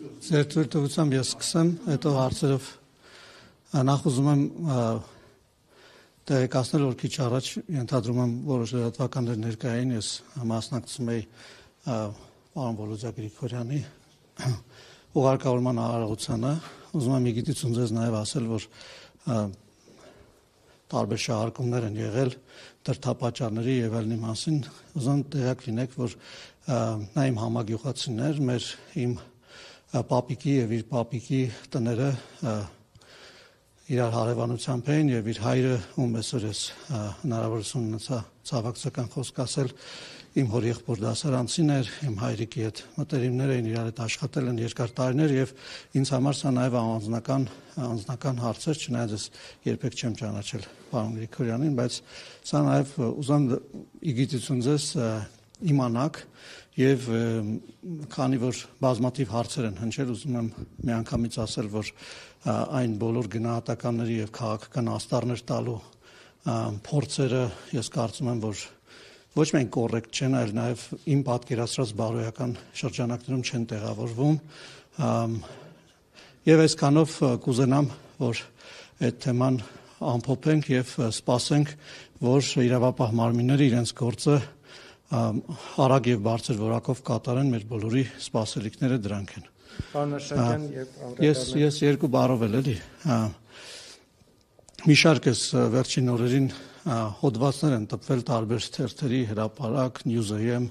Ձեր թույլտվությամբ ես սկսեմ, հետո հարցերով նախ ուզում եմ տեղեկացնել, որ քիչ առաջ ենթադրում եմ որոշ լրատվականներ ներկային, ես մասնակցում էի պարոն Վոլոդյա Գրիգորյանի ուղարկավորման արարողությանը, ուզում եմ իգիտություն ձեզ նաև ասել, որ տարբեր շահարկումներ են եղել դրդապատճառների եւ այլնի մասին, ուզում տեղյակ լինեք, որ նա իմ համագյուղացին էր, իմ պապիկի եւ իր պապիկի տները իրար հարևանությամբ էին եւ իր հայրը, ում այսօր ես հնարավորություն ունեցա ցավակցական խոսք ասել, իմ հոր եղբոր դասարանցին էր, իմ հայրիկի հետ մտերիմներ էին, իրար հետ աշխատել են երկար տարիներ եւ ինձ համար սա նաեւ անձնական հարց էր, չնայած ես երբեք չեմ ճանաչել պարոն Գրիգորյանին, բայց սա նաեւ ուզում իգիտություն ձեզ իմանաք եւ քանի որ բազմաթիվ հարցեր են հնչել, ուզում եմ միանգամից ասել, որ այն բոլոր գնահատականների եւ քաղաքական աստառներ տալու փորձերը ես կարծում եմ, որ ոչ միայն կոռեկտ չեն, այլ նաեւ իմ պատկերացրած բարոյական շրջանակներում չեն տեղավորվում եւ այսքանով կուզենամ, որ այդ թեման ամփոփենք եւ սպասենք, որ իրավապահ մարմինները իրենց գործը արագ եւ բարձր որակով կատարեն, մեր բոլորի սպասելիքները դրանք են։ Պարոն Աշակյան եւ Ես երկու բառով էլի մի շարք էս վերջին օրերին հոդվածներ են տպվել տարբեր թերթերի, Հրապարակ, News.am,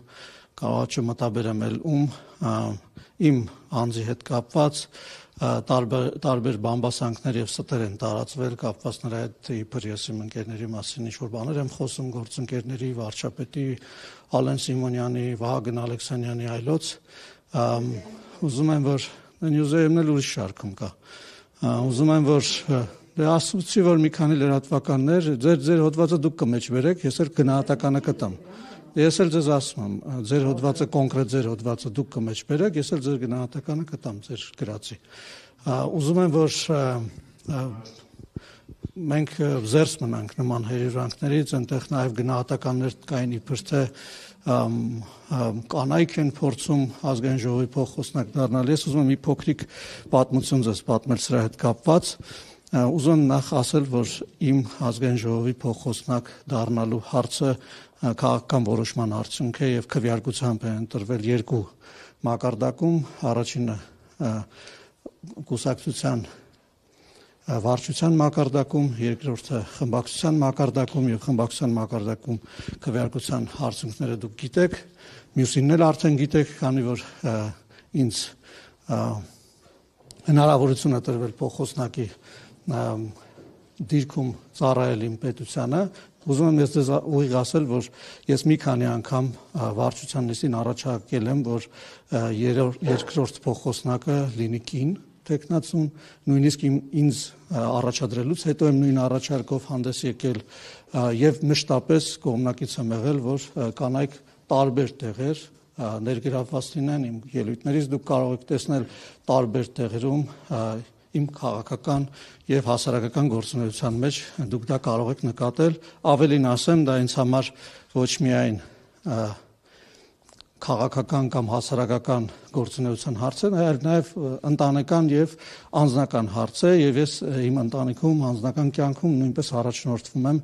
կարող եմ մտաբերեմ իմ անձի հետ կապված տարբեր բամբասանքներ եւ ստեր են տարածվել կապված նրա հետ, իբր ես իմ ընկերների մասին ինչ-որ բաներ եմ խոսում, գործընկերների, վարչապետի Ալեն Սիմոնյանի, Վահագն Ալեքսանյանի այլոց, ուզում եմ, որ News.am-ն էլ ուրիշ շարքում կա, ուզում եմ, որ ասացի, որ մի քանի լրատվականներ, ձեր հոդվածը դուք կմեջբերեք, ես էլ գնահատականը կտամ, ես էլ ձեզ ասում եմ, ձեր հոդվածը, կոնկրետ ձեր հոդվածը դուք կմեջբերեք, ես էլ ձեր գնահատականը կտամ, ձեր գրածի, ուզում եմ, որ մենք զերծ մնանք նման հերյուրանքներից, այնտեղ նաև գնահատականներ կային իբր թե կանայք են փորձում ազգային ժողովի փոխխոսնակ դառնալ, ես ուզում եմ մի փոքրիկ պատմություն ձեզ պատմել սրա հետ կապված, ուզում եմ նախ ասել, որ իմ ազգային ժողովի փոխխոսնակ դառնալու հարցը քաղաքական որոշման արդյունք է եւ քվեարկությամբ է ընտրվել երկու մակարդակում, առաջինը կուսակցության վարչության մակարդակում, երկրորդը խմբակցության մակարդակում եւ խմբակցության մակարդակում քվեարկության արդյունքները դուք գիտեք, մյուսինն էլ արդեն գիտեք, քանի որ ինձ հնարավորություն է տրվել փոխոսնակի դիրքում ծառայել իմ պետությանը, ուզում եմ ես ձեզ ուղիղ ասել, որ ես մի քանի անգամ վարչության նիստին առաջարկել եմ, որ երկրորդ փոխոսնակը լինի կին տեխնացուն, նույնիսկ ինձ առաջադրելուց հետո եմ նույն առաջարկով հանդես եկել եւ մշտապես կողմնակից եմ եղել, որ կանայք տարբեր տեղեր ներգրավված լինեն իմ ելույթներից, դուք կարող եք տեսնել տարբեր տեղերում իմ քաղաքական եւ հասարակական գործունեության մեջ դուք դա կարող եք նկատել, ավելին ասեմ, դա ինձ համար ոչ միայն քաղաքական կամ հասարակական գործունեության հարց է, այլ նաև ընտանեկան եւ անձնական հարց է եւ ես իմ ընտանիքում անձնական կյանքում նույնպես առաջնորդվում եմ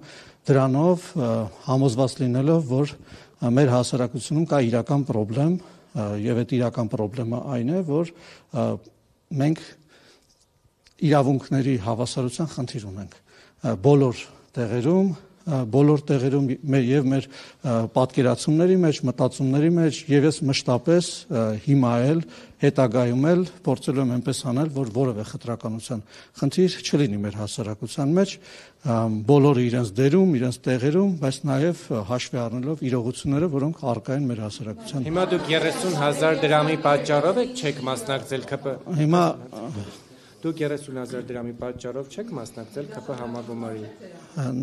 դրանով, համոզված լինելով, որ մեր հասարակությունում կա իրական խնդրեմ եւ այդ իրական խնդրեմը այն է, որ մենք իրավունքների հավասարության խնդիր ունենք բոլոր տեղերում եւ մեր պատկերացումների մեջ, մտածումների մեջ եւ ես մշտապես հիմա էլ հետագայում էլ փորձել եմ այնպես անել, որ որևէ խտրականության խնդիր չլինի մեր հասարակության մեջ, բոլորը իրենց դերում, իրենց տեղերում, բայց նաեւ հաշվի առնելով իրողությունները, որոնք առկա են մեր հասարակության։ Հիմա դուք 30,000 դրամի պատճառով եք չեք մասնակցել ԿՊ։ Հիմա Դուք 30,000 դրամի պատճառով չեք մասնակցել ԿՊ համագումարին։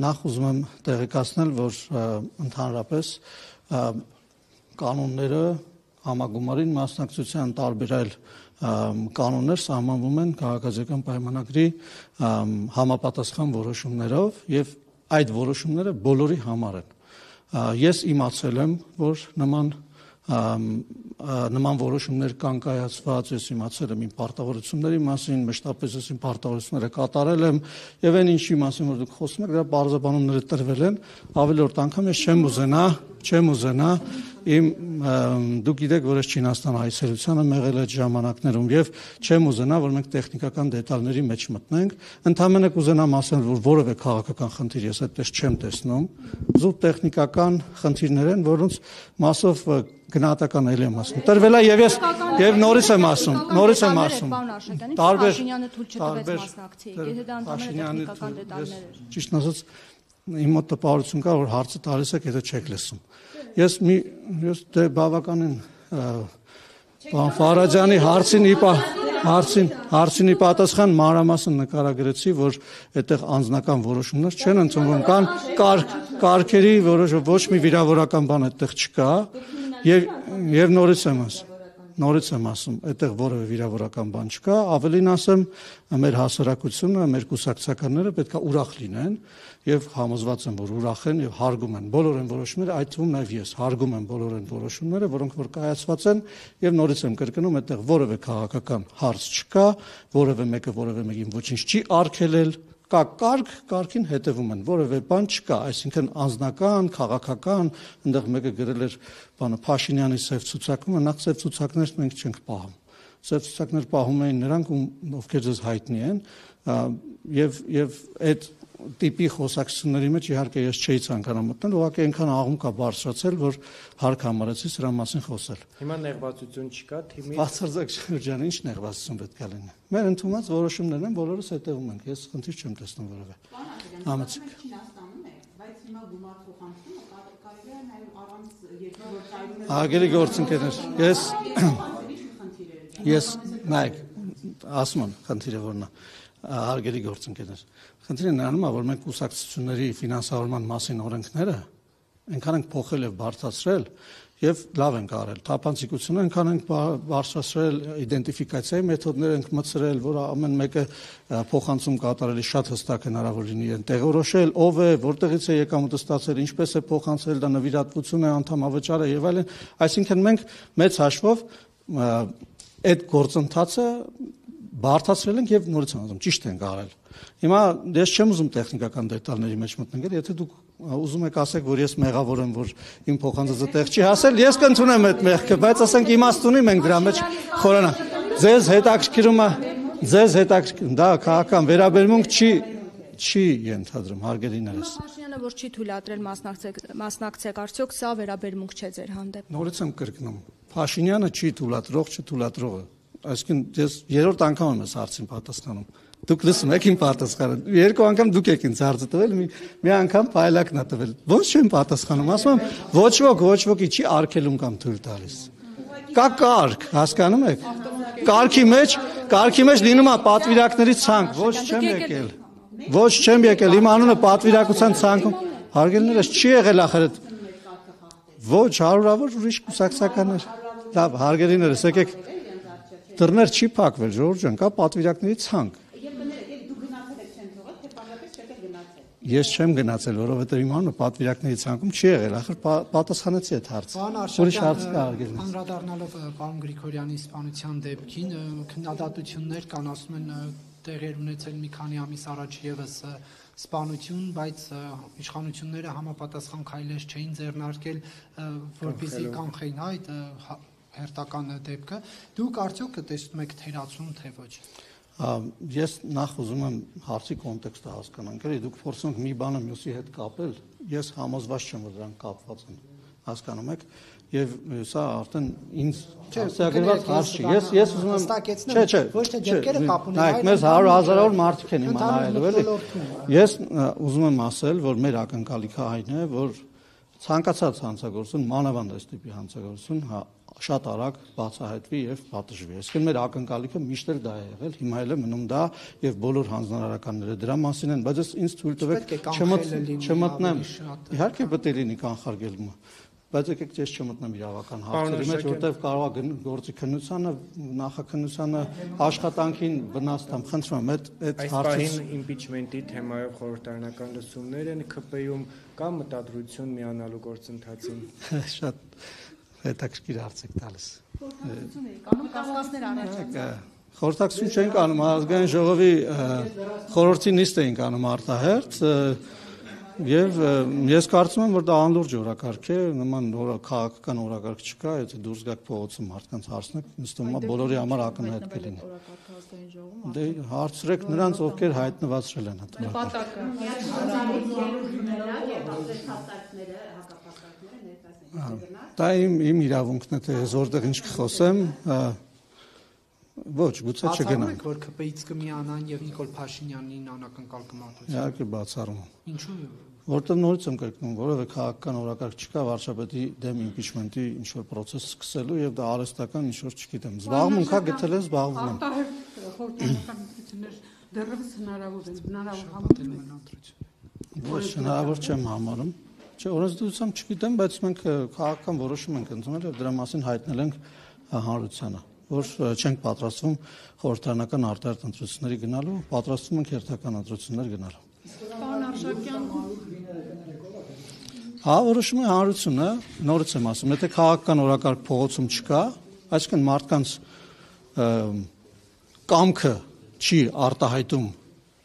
Նախ ուզում եմ տեղեկացնել, որ ընդհանրապես կանոնները համագումարին մասնակցության տարբեր այլ կանոններ սահմանվում են քաղաքացիական պայմանագրի համապատասխան որոշումներով եւ այդ որոշումները բոլորի համար են։ Ես իմացել եմ, որ նման որոշումներ կան կայացված, ես իմացել եմ իմ պարտավորությունների մասին, մշտապես ես իմ պարտավորությունները կատարել եմ եւ այն ինչի մասին որ դուք խոսում եք, դրա բարձրաբանումները տրվել են, ավելորդ անգամ ես չեմ ուզենա դուք գիտեք, որ ես Չինաստան այցելության եմ եղել այդ ժամանակներում եւ չեմ ուզենա, որ մենք տեխնիկական դետալների մեջ մտնենք, ընդհանրապես կուզենամ ասել, որ որևէ քաղաքական խնդիր ես այդպես չեմ տեսնում, զուտ տեխնիկական խնդիրներ են, որոնց մասով գնահատական էլ եմ ասում։ Տրվել է եւ ես եւ նորից եմ ասում։ Փաշինյանը թույլ չտվեց մասնակցի, եթե դա ընդհանրապես տեխնիկական դետալներ էր։ Ճիշտ ասած, իմ մոտ տպավորություն կա, որ հարցը տալիս եք, եթե չեք լսում։ Ես դե բավականին պարոն Ֆարաջյանի հարցինի պատասխան մանրամասն նկարագրեցի, որ այդտեղ անձնական որոշումներ չեն ընդունվում, կան կարգերի ոչ մի վիրավորական բան այդտեղ չկա եւ նորից եմ ասում, այդտեղ որևէ վիրավորական բան չկա, ավելին ասեմ, մեր հասարակությունը, մեր կուսակցականները պետք է ուրախ լինեն եւ համոզված եմ, որ ուրախ են եւ հարգում են բոլոր այն որոշումները, այդ թվում նաեւ ես հարգում եմ բոլոր այն որոշումները, որոնք որ կայացված են եւ նորից եմ կրկնում, այդտեղ որևէ քաղաքական հարց չկա, որևէ մեկը որևէ մեկին ոչինչ չի արգելել, կա կարգին հետևում են, որևէ բան չկա, այսինքն անձնական, քաղաքական, այնտեղ մեկը գրել էր բանը Փաշինյանի սև ցուցակումը, նախ սև ցուցակներ մենք չենք պահում։ Սև ցուցակներ պահում էին նրանք, ովքեր ձեզ հայտնի են, եւ այդ տիպի խոսակցությունների մեջ իհարկե ես չէի ցանկանա մտնել, ուղղակի այնքան աղում կա բարձրացել, որ հարկ համարեցի սրա մասին խոսել։ Հիմա նեղվածություն չկա, թիմի Բարձրացեք շրջան, ինչ նեղվածություն պետք է լինի։ Մեր ընդունած որոշումներն են, բոլորս հետևում ենք։ Ես խնդիր չեմ տեսնում որևէ։ Համեցեք։ Բայց հիմա գումար փոխանցումը կարելի է նաև առանց երկրորդ Արգելի գործընկերներ, ես նայեք, ասում եմ, խնդիրը որն է, արգելի գործընկերներ։ Խնդիրը նրանում է, որ մենք կուսակցությունների ֆինանսավորման մասին օրենքները այնքան ենք փոխել եւ բարձրացրել եւ լավ ենք արել։ Թափանցիկությունը այնքան ենք բարձրացրել, իդենտիֆիկացիայի մեթոդներ ենք մտցրել, որ ամեն մեկը փոխանցում կատարելի շատ հստակ հնարավոր լինի իրեն տեղորոշել, ով է, որտեղից է եկամուտը ստացել, ինչպես է փոխանցել, դա նվիրատվություն է, անդամավճար է եւ այլն։ Այսինքն մենք մեծ հաշվով այդ գործընթացը բարդացրել ենք եւ նորից ասում, ճիշտ ենք արել։ Հիմա ես չեմ ուզում տեխնիկական դետալների մեջ մտնել, եթե դուք ուզում եք ասեք, որ ես մեղավոր եմ, որ իմ փոխանցածը տեղ չի հասել, ես կընդունեմ այդ մեղքը, բայց ասենք իմաստունի մենք դրա մեջ խորանանք։ Ձեզ հետաքրքրում է, դա քաղաքական վերաբերմունք չի ենթադրում, հարգելիներս։ Փաշինյանը որ չի թույլատրել մասնակցեք, արդյոք սա վերաբերմունք չէ ձեր հանդեպ։ Նորից եմ կրկնում, Փաշինյանը չի թույլատրողը։ Այսինքն ես երրորդ անգամ եմ այս հարցին պատասխանում։ Դուք լսում եք իմ պատասխանը։ Երկու անգամ դուք եք ինձ հարցը տվել, մի անգամ Փայլակն է տվել։ Ոնց չեմ պատասխանում, ասում եմ, ոչ ոքի չի արգելում կամ թույլ տալիս։ Կա կարգ, հասկանում եք։ Կարգի մեջ լինում է պատվիրակների ցանկ, ոչ չեմ եկել, իմ անունը պատվիրակության ցանկում։ Հարգելիներս չի եղել ախր այդ ոչ հարյուրավոր ուրիշ կուսակցականներ։ Լավ, հարգելիներս, եկեք դռներ չի փակվել, Ժորժ ջան, կա պատվիրակների ցանկ։ Ես չեմ գնացել, որովհետև իմ անունը պատվիրակների ցանկում չի եղել, ախր պատասխանեցի այդ հարցը։ Ուրիշ հարց կա արգելնից։ Անդրադառնալով պարոն Գրիգորյանի սպանության դեպքին, քննադատություններ կան, ասում են տեղեր ունեցել մի քանի ամիս առաջ եւս սպանություն, բայց իշխանությունները համապատասխան քայլեր չէին ձեռնարկել, որպեսզի կանխեին այդ հերթական դեպքը։ Դուք արդյոք տեսնում եք թերացում, թե ոչ։ Ես նախ ուզում եմ հարցի կոնտեքստը հասկանանք, էլի դուք փորձում եք մի բանը մյուսի հետ կապել, ես համոզված չեմ, որ դրանք կապված են, հասկանում եք, եւ սա արդեն ինձ հասցեագրված հարց չի։ Ես ուզում եմ ոչ թե դեպքերը կապ ունեն, այլ մեզ 100,000-ավոր մարդիկ են իմանալու, էլի։ Ես ուզում եմ ասել, որ մեր ակնկալիքը այն է, որ ցանկացած հանցագործություն, մանավանդ այս տիպի հանցագործություն շատ արագ բացահայտվի եւ պատժվի։ Այսինքն մեր ակնկալիքը միշտ էլ դա է եղել, հիմա էլ է մնում դա եւ բոլոր հանձնարարականները դրա մասին են, բայց ես ինձ թույլ տվեք չմտնեմ։ Իհարկե պետք է լինի կանխարգելումը, բայց եկեք ես չմտնեմ իրավական հարցերի մեջ, որտեղ կարող է գործի քննությանը, նախաքննությանը, աշխատանքին վնաս տամ, խնդրում եմ, այդ հարցին իմպիչմենտի թեմայով խորհրդարանական լսումներ են ԿՊ-ում կամ մտադրություն միանալու գործընթացին։ Շատ հետաքրքիր հարց եք տալիս։ Խորհրդակցություն եք անում, կասկածներ առաջացան։ Խորհրդակցություն չենք անում, ազգային ժողովի խորհրդի նիստ էինք անում արտահերթ եւ ես կարծում եմ, որ դա անլուրջ օրակարգ է, նման քաղաքական օրակարգ չկա, եթե դուրս գաք փողոցում մարդկանց հարցնեք, նստում է բոլորի համար ակնհայտ կլինի։ Դե հարցրեք նրանց, ովքեր հայտնվածրել են այդ Դա իմ իրավունքն է, թե ես որտեղ ինչ կխոսեմ, ոչ, գուցե չգնամ։ Որ ԿՊ-ից կմիանան եւ Նիկոլ Փաշինյանին անհանգստական կմարտություն։ Իհարկե բացառում եմ։ Ինչու՞։ Որտեղ նորից եմ կրկնում, որովհետեւ քաղաքական օրակարգ չկա վարչապետի դեմ իմպիչմենտի ինչ որ process սկսելու եւ դա արհեստական ինչ որ չգիտեմ։ Զբաղմունքա գտել եմ, զբաղվում եմ։ Խորհրդարանական ընտրություններ դեռևս հնարավոր են, հնարավոր համատեղ ընտրություն։ Ոչ, հնարավոր չեմ համարում։ Չէ, օրենսդրությամբ չգիտեմ, բայց մենք քաղաքական որոշում ենք ընդունել եւ դրա մասին հայտնել ենք հանրությանը, որ չենք պատրաստվում խորհրդարանական արտահերթ ընտրությունների գնալու, պատրաստվում ենք հերթական ընտրություններ գնալու։ Պարոն Արշակյան, հա, որոշում է հանրությունը, նորից եմ ասում, եթե քաղաքական օրակարգ փողոցում չկա, այսինքն մարդկանց կամքը չի արտահայտում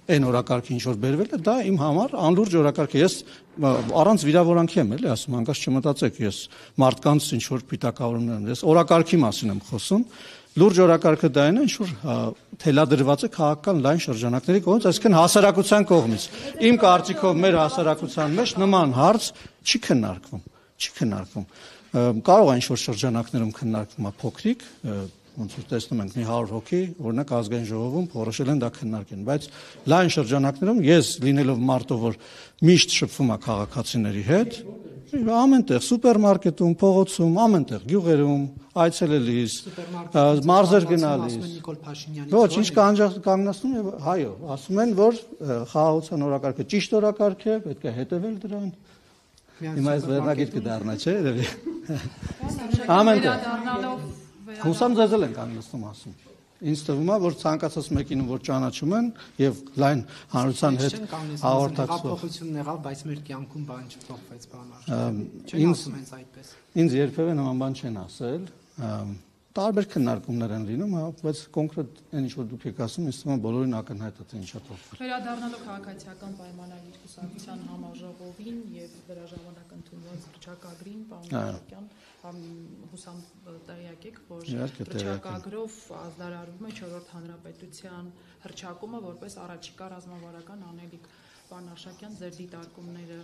այն օրակարգը ինչ որ բերվել է, դա իմ համար անլուրջ օրակարգ է։ Ես առանց վիրավորանքի եմ էլի ասում, հանկարծ չմտածեք, ես մարդկանց ինչ որ պիտակավորումներ եմ, ես օրակարգի մասին եմ խոսում։ Լուրջ օրակարգը դա այն է, ինչ որ թելադրված է քաղաքական լայն շրջանակների կողմից, այսինքն հասարակության կողմից։ Իմ կարծիքով մեր հասարակության մեջ նման հարց չի քննարկվում։ Կարող է ինչ որ շրջանակներում քննարկվում է փոքրիկ, ոնց որ տեսնում ենք մի 100 հոգի, օրինակ ազգային ժողովում որոշել են դա քննարկեն, բայց լայն շրջանակներում ես լինելով մարդով, որ միշտ շփվում է քաղաքացիների հետ, ամենտեղ սուպերմարկետում, փողոցում, ամենտեղ գյուղերում, այցելելիս, մարզեր գնալիս։ Ոչ, ինչ կանգնացնում եւ հայո, ասում են, որ խաղաղության օրակարգը ճիշտ օրակարգ է, պետք է հետեւել դրան։ Հիմա այս վերնագիր կդառնա, չէ՞, երևի։ Ամենտեղ Հուսամ ձեզ էլ են կանգնեցնում ասում։ Ինձ թվում է, որ ցանկացած մեկին, որ ճանաչում են եւ լայն հանրության հետ հաղորդակցող փոխությունն եղավ, բայց մեր կյանքում բան չփոխվեց, բան չեն ասում հենց այդպես։ Ինձ երբևէ նման բան չեն ասել։ Տարբեր քննարկումներ են լինում, բայց կոնկրետ այն ինչ որ դուք եք ասում, ինձ թվում է բոլորին ակնհայտ է թե ինչա փոխվել։ վերադառնալով քաղաքացիական պայմանագրի կուսակցության համաժողովին եւ դրա ժամանակ ընդունված հռչակագրին, պարոն Արշակյան, հուսամ տեղյակ եք, որ հռչակագրով ազդարարվում է 4-րդ հանրապետության հռչակումը որպես առաջիկա ռազմավարական անելիք։ Պարոն Արշակյան, ձեր դիտարկումները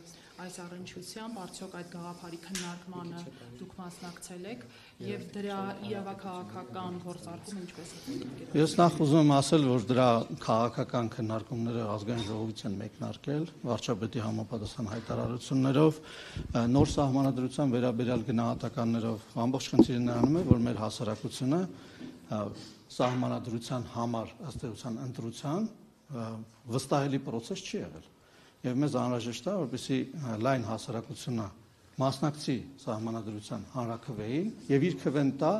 այս առնչությամբ, արդյոք այդ գաղափարի քննարկմանը դուք մասնակցել եք եւ դրա իրավաքաղաքական գործարկումը ինչպես է հետաքրքիր։ Ես նախ ուզում եմ ասել, որ դրա քաղաքական քննարկումները ազգային ժողովից են մեկնարկել վարչապետի համապատասխան հայտարարություններով, նոր սահմանադրության վերաբերյալ գնահատականներով, ամբողջ խնդիրը նրանում է, որ մեր հասարակությունը սահմանադրության համար ըստ էության ընտրության վստահելի process չի եղել։ Եվ մեզ անհրաժեշտ է, որպեսզի լայն հասարակությունը մասնակցի սահմանադրության հանրաքվեին եւ իր քվեն տա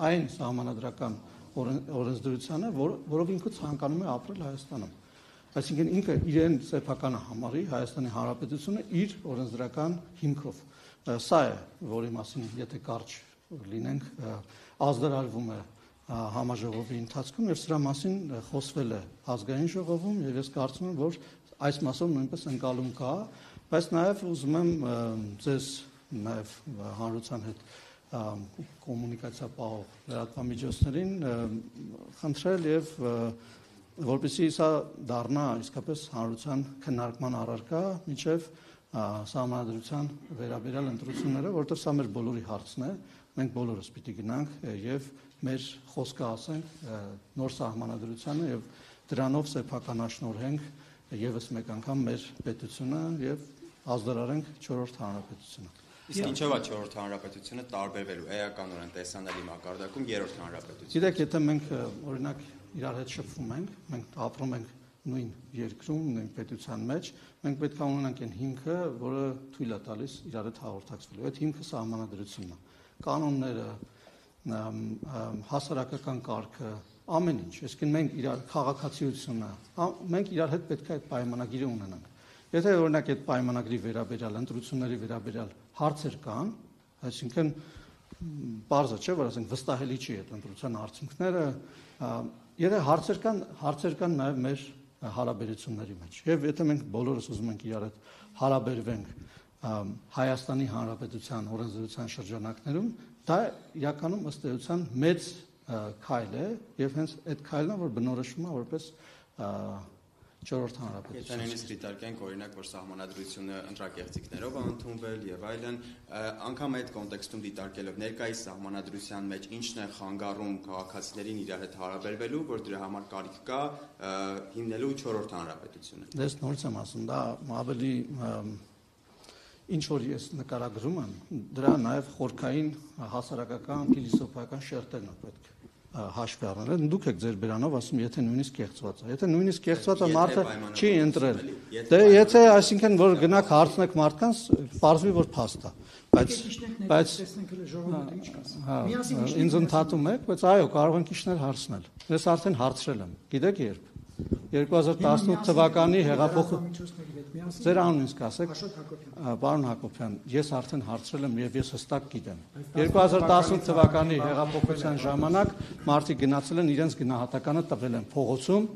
այն սահմանադրական օրենսդրությանը, որով ինքը ցանկանում է ապրել Հայաստանում։ Այսինքն ինքը իրեն սեփականը համարի Հայաստանի Հանրապետությունը իր օրենսդրական հիմքով։ Սա է, որի մասին եթե կարճ լինենք, ազդարարվում է համաժողովի ընթացքում եւ սրա մասին խոսվել է ազգային ժողովում եւ ես կարծում եմ, որ այս մասով նույնպես ընկալում կա, բայց նաեւ ուզում եմ ձեզ նաեւ հանրության հետ կոմունիկացիա պահող լրատվամիջոցներին խնդրել եւ որպեսզի սա դառնա իսկապես հանրության քննարկման առարկա մինչեւ սահմանադրության վերաբերյալ ընտրությունները, որովհետեւ սա մեր բոլորի հարցն է, մենք բոլորս պիտի գնանք եւ մեր խոսքը ասենք նոր սահմանադրությանը եւ դրանով սեփականաշնորհենք եւս մեկ անգամ մեր պետությունը եւ ազդարարենք 4-րդ հանրապետությունը։ Իսկ ինչով է 4-րդ հանրապետությունը տարբերվելու էականորեն տեսանելի մակարդակում 3-րդ հանրապետություն։ Գիտեք, եթե մենք օրինակ իրար հետ շփվում ենք, մենք ապրում ենք նույն երկրում, նույն պետության մեջ, մենք պետք է ունենանք այն հիմքը, որը թույլ է տալիս իրար հետ հաղորդակցվելու։ Այդ հիմքը սահմանադրությունն է։ Կանոնները, հասարակական կարգը, ամեն ինչ, այսինքն մենք իրար քաղաքացիությունը, մենք իրար հետ պետք է այդ պայմանագիրը ունենանք։ Եթե օրինակ այդ պայմանագրի վերաբերյալ, ընտրությունների վերաբերյալ հարցեր կան, այսինքն բարձր չէ, որ ասենք վստահելի չի այդ ընտրության արդյունքները, եթե հարցեր կան նաև մեր հարաբերությունների մեջ։ Եվ եթե մենք բոլորս ուզում ենք իրար հետ հարաբերվենք Հայաստանի Հանրապետության օրենսդրության շրջանակներում, դա իրականում ըստ էության մեծ քայլ է, եւ հենց այդ քայլն է, որ բնորոշվում է որպես 4-րդ հանրապետություն։ Եթե նույնիսկ դիտարկենք օրինակ, որ սահմանադրությունը ընտրակեղծիքներով է ընդունվել եւ այլն, անգամ այդ կոնտեքստում դիտարկելով ներկայիս սահմանադրության մեջ ինչն է խանգարում քաղաքացիներին իրար հետ հարաբերվելու, որ դրա համար կարիք կա հիմնելու 4-րդ հանրապետությունը։ Դες նորից եմ ասում, դա ավելի ինչ որ ես նկարագրում եմ, դրա նաև խորքային հասարակական փիլիսոփայական շերտերն է պետք հաշվի առնել։ Դուք եք ձեր բերանով ասում, եթե նույնիսկ կեղծված է։ Եթե նույնիսկ կեղծված է մարդը չի ընտրել։ Դե եթե այսինքն որ գնաք հարցնեք մարդկանց, պարզվի որ փաստ է։ Բայց ինձ ընդհատում եք, բայց այո, կարող ենք իշներ հարցնել։ Ես արդեն հարցրել եմ։ Գիտեք երբ 2018 թվականի հեղափոխության ձեր անունից կասեք, պարոն Հակոբյան, ես արդեն հարցրել եմ եւ ես հստակ գիտեմ։ 2018 թվականի հեղափոխության ժամանակ մարդիկ գնացել են իրենց գնահատականը տվել են փողոցում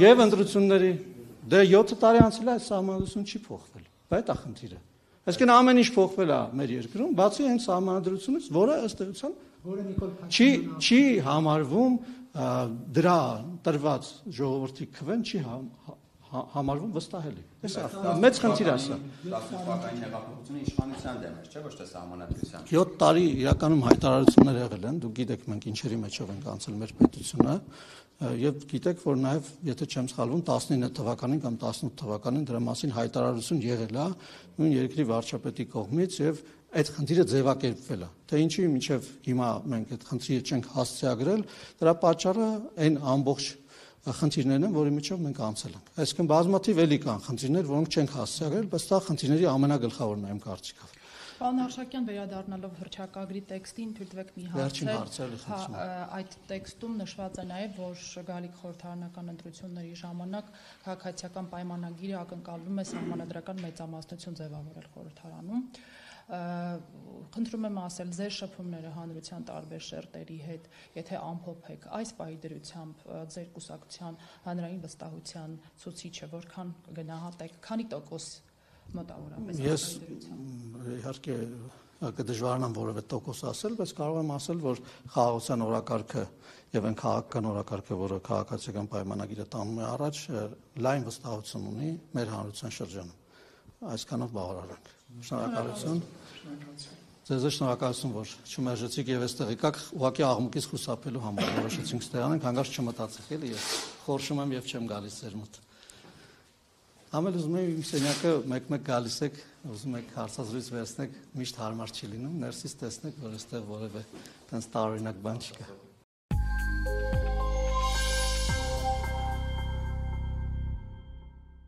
եւ ընտրությունների դե 7 տարի անցել է, սահմանադրությունը չի փոխվել։ Բայց դա խնդիրը։ Այսինքն ամեն ինչ փոխվել է մեր երկրում, բացի հենց սահմանադրությունից, որը ըստ էության չի համարվում դրա տրված ժողովրդի քվեն չի համարվում վստահելի։ Մեծ խնդիր է սա։ Թվականի հեղափոխությունը իշխանության դեմ էր, չէ՞ ոչ թե սահմանադրության։ 7 տարի իրականում հայտարարություններ եղել են, դուք գիտեք մենք ինչերի մեջով ենք անցել մեր պետությունը, եւ գիտեք, որ նաեւ եթե չեմ սխալվում 19 թվականին կամ 18 թվականին դրա մասին հայտարարություն եղել է նույն երկրի վարչապետի կողմից եւ այդ խնդիրը ձևակերպվել է։ Թե ինչի մինչև հիմա մենք այդ խնդիրը չենք հասցեագրել, դրա պատճառը այն ամբողջ խնդիրներն են, որի միջով մենք անցել ենք։ Այսինքն բազմաթիվ էլի կան խնդիրներ, որոնք չենք հասցեագրել, բայց դա խնդիրների ամենագլխավորն է իմ կարծիքով։ Պարոն Արշակյան, վերադառնալով հռչակագրի տեքստին, թույլտվեք մի հարցել, այդ տեքստում նշված է նաև, որ գալիք խորհրդարանական ընտրությունների ժամանակ քաղաքացիական պայմանագիրը ակնկալվում է սահմանադրական մեծամասնություն ձևավորել խորհրդարանում։ Խնդրում եմ ասել, ձեր շփումները հանրության տարբեր շերտերի հետ, եթե ամփոփեք այս պահի դրությամբ ձեր կուսակցության հանրային վստահության ցուցիչը որքան գնահատեք, քանի տոկոս մոտավորապես ես իհարկե կդժվարանամ որևէ տոկոս ասել, բայց կարող եմ ասել, որ խաղաղության օրակարգը եւ այն քաղաքական օրակարգը, որը քաղաքացիական պայմանագիրը տանում է առաջ, լայն վստահություն ունի մեր հանրության շրջանում։ Այսքանով բավարարենք։ Շնորհակալություն։ Ձեզ շնորհակալություն, որ չմերժեցիք եւ այստեղ եկաք ուղղակի աղմուկից խուսափելու համար որոշեցինք ստեղ անենք, հանկարծ չմտածեք էլի, ես խորշում եմ եւ չեմ գալիս ձեր մոտ։ Ամեն ուզում եմ իմ սենյակը մեկ-մեկ գալիս եք, ուզում եք հարցազրույց վերցնեք, միշտ հարմար չի լինում, ներսից տեսնեք, որ այստեղ որևէ տենց տարօրինակ բան չկա։